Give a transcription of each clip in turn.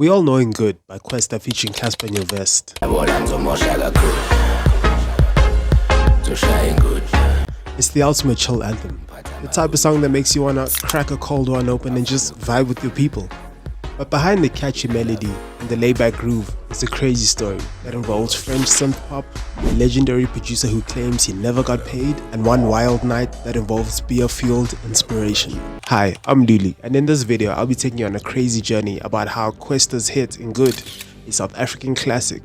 We all know Ngud by Kwesta featuring Casper in Your Vest. It's the ultimate chill anthem. The type of song that makes you wanna crack a cold one open and just vibe with your people. But behind the catchy melody and the laid-back groove is a crazy story that involves French synth pop, a legendary producer who claims he never got paid, and one wild night that involves beer-fueled inspiration. Hi, I'm Luli, and in this video I'll be taking you on a crazy journey about how Kwesta's hit Ngud, a South African classic,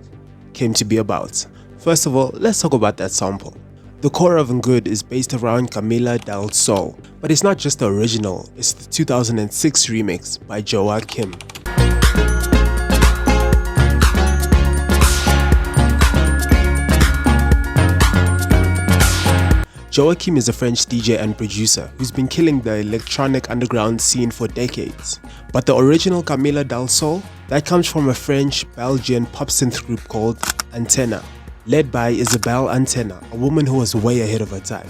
came to be about. First of all, let's talk about that sample. The core of Ngud is based around Camila Del Sol, but it's not just the original, it's the 2006 remix by Joachim. Joachim is a French DJ and producer who's been killing the electronic underground scene for decades. But the original Camila Del Sol, that comes from a French-Belgian pop synth group called Antenna, led by Isabelle Antenna, a woman who was way ahead of her time.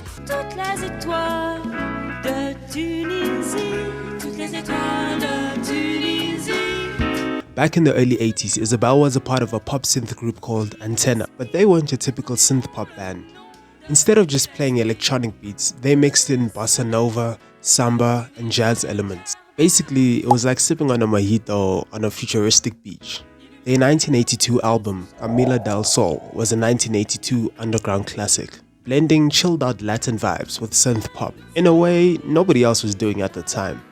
Back in the early 80s, Isabelle was a part of a pop synth group called Antenna, but they weren't a typical synth pop band. Instead of just playing electronic beats, they mixed in bossa nova, samba, and jazz elements. Basically, it was like sipping on a mojito on a futuristic beach. Their 1982 album, Camila Del Sol, was a 1982 underground classic, blending chilled out Latin vibes with synth pop, in a way nobody else was doing at the time.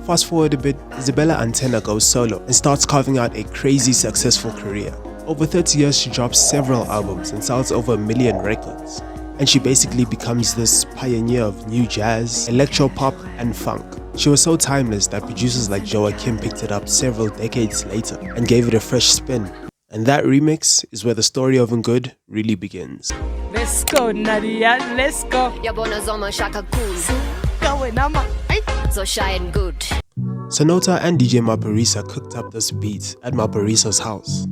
Fast forward a bit, Isabella Antenna goes solo and starts carving out a crazy successful career. Over 30 years she drops several albums and sells over 1 million records. And she basically becomes this pioneer of new jazz, electro-pop and funk. She was so timeless that producers like Joachim picked it up several decades later and gave it a fresh spin. And that remix is where the story of Ngud really begins. Let's go Nadia, let's go. So shy and good. Sonota and DJ Maparisa cooked up this beat at Maparisa's house,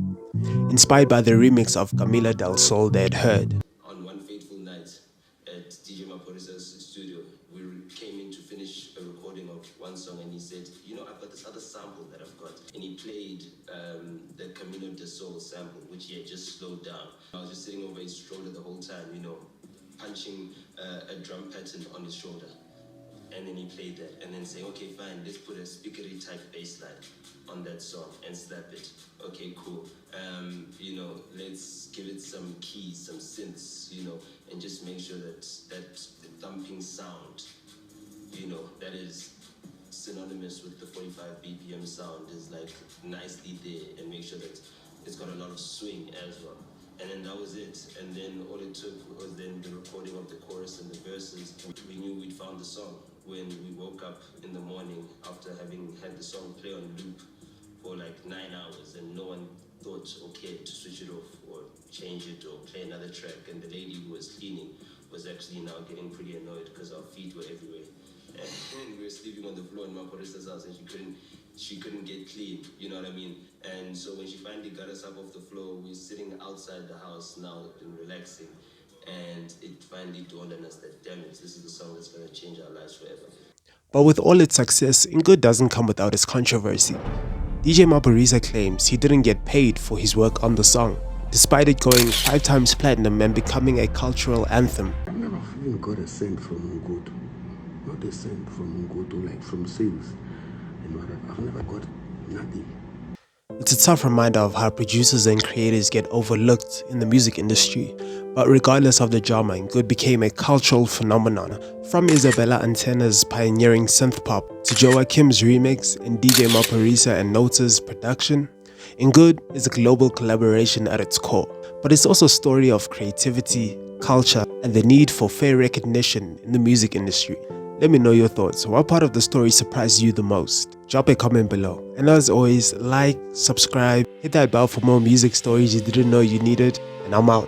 inspired by the remix of Camila Del Sol they had heard. On one fateful night at DJ Maparisa's studio, we came in to finish a recording of one song and he said, you know, I've got this other sample that I've got. And he played the Camila Del Sol sample, which he had just slowed down. I was just sitting over his shoulder the whole time, you know, punching a drum pattern on his shoulder. And then he played that and then say, okay, fine, let's put a speakery type bass line on that song and slap it. Okay, cool. You know, let's give it some keys, some synths, you know, and just make sure that the thumping sound, you know, that is synonymous with the 45 BPM sound is like nicely there, and make sure that it's got a lot of swing as well. And then that was it. And then all it took was then the recording of the chorus and the verses. We knew we'd found the song when we woke up in the morning after having had the song play on loop for like 9 hours, and no one thought, okay, to switch it off or change it or play another track. And the lady who was cleaning was actually now getting pretty annoyed because our feet were everywhere. And we were sleeping on the floor in Maparisa's house and she couldn't get clean, you know what I mean? And so when she finally got us up off the floor, we were sitting outside the house now and relaxing. And it finally dawned on us that, damn it, this is the song that's going to change our lives forever. But with all its success, Ngud doesn't come without its controversy. DJ Maparisa claims he didn't get paid for his work on the song, despite it going 5 times platinum and becoming a cultural anthem. I've never even got a cent from Ngud. Not a cent from Ngud, or like from sales and whatever. I've never got nothing. It's a tough reminder of how producers and creators get overlooked in the music industry. But regardless of the drama, Ngud became a cultural phenomenon. From Isabella Antenna's pioneering synth pop to Joachim's remix and DJ Maparisa and Nota's production, Ngud is a global collaboration at its core. But it's also a story of creativity, culture, and the need for fair recognition in the music industry. Let me know your thoughts. What part of the story surprised you the most? Drop a comment below. And as always, like, subscribe, hit that bell for more music stories you didn't know you needed, and I'm out.